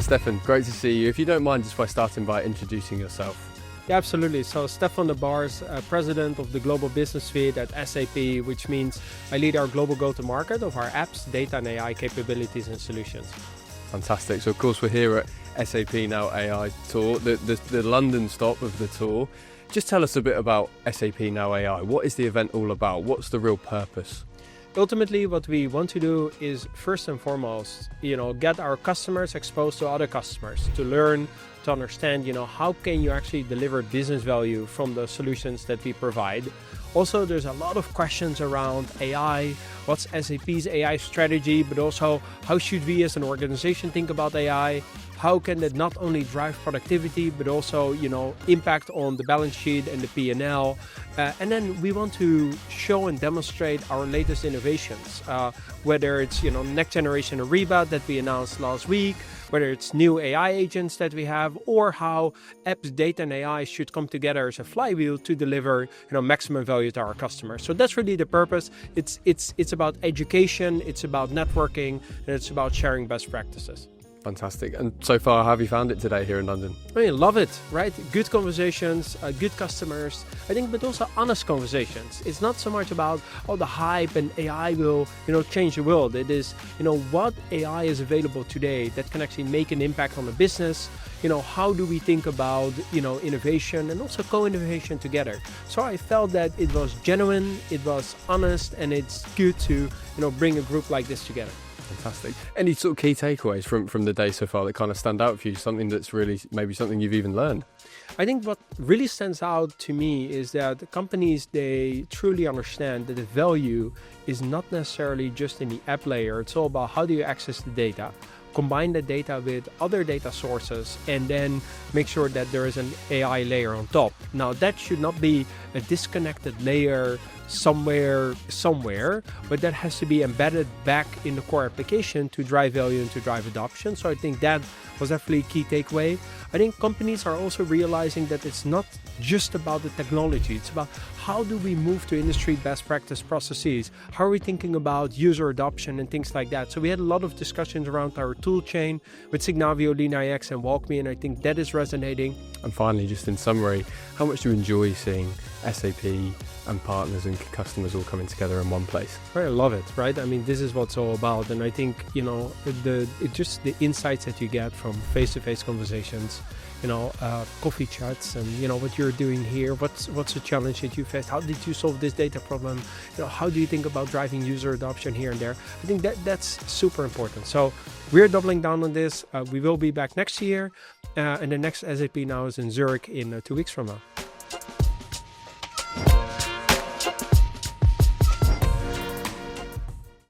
Stefan, great to see you. If you don't mind, just by starting by introducing yourself. Yeah, absolutely. So Stephan de Barse, President of the Global Business Suite at SAP, which means I lead our global go-to-market of our apps, data and AI capabilities and solutions. Fantastic. So of course we're here at SAP Now AI Tour, the London stop of the tour. Just tell us a bit about SAP Now AI. What is the event all about? What's the real purpose? Ultimately, what we want to do is first and foremost, get our customers exposed to other customers to learn, to understand, how can you actually deliver business value from the solutions that we provide. Also, there's a lot of questions around AI, what's SAP's AI strategy, but also how should we as an organization think about AI? How can that not only drive productivity, but also, impact on the balance sheet and the P&L? And then we want to show and demonstrate our latest innovations, whether it's, Next-Gen Ariba that we announced last week, whether it's new AI agents that we have, or how apps, data, and AI should come together as a flywheel to deliver, maximum value to our customers. So that's really the purpose. It's about education, it's about networking, and it's about sharing best practices. Fantastic. And so far, how have you found it today here in London? I love it, right? Good conversations, good customers, I think, but also honest conversations. It's not so much about, the hype and AI will, change the world. It is, what AI is available today that can actually make an impact on the business. How do we think about, innovation and also co-innovation together? So I felt that it was genuine, it was honest, and it's good to, bring a group like this together. Fantastic. Any sort of key takeaways from the day so far that kind of stand out for you? Something that's really maybe something you've even learned? I think what really stands out to me is that companies, they truly understand that the value is not necessarily just in the app layer. It's all about how do you access the data, combine the data with other data sources, and then make sure that there is an AI layer on top. Now, that should not be a disconnected layer somewhere, but that has to be embedded back in the core application to drive value and to drive adoption. So I think that was definitely a key takeaway. I think companies are also realizing that it's not just about the technology. It's about how do we move to industry best practice processes? How are we thinking about user adoption and things like that? So we had a lot of discussions around our tool chain with Signavio, LeanIX, and WalkMe, and I think that is resonating. And finally, just in summary, how much do you enjoy seeing SAP and partners and customers all coming together in one place? I love it, right? I mean, this is what it's all about. And I think, just the insights that you get from face-to-face conversations, coffee chats, and what you're doing here, what's the challenge that you faced, how did you solve this data problem, how do you think about driving user adoption here and there. I think that's super important. So we're doubling down on this. We will be back next year, and the next SAP Now is in Zurich in 2 weeks from now.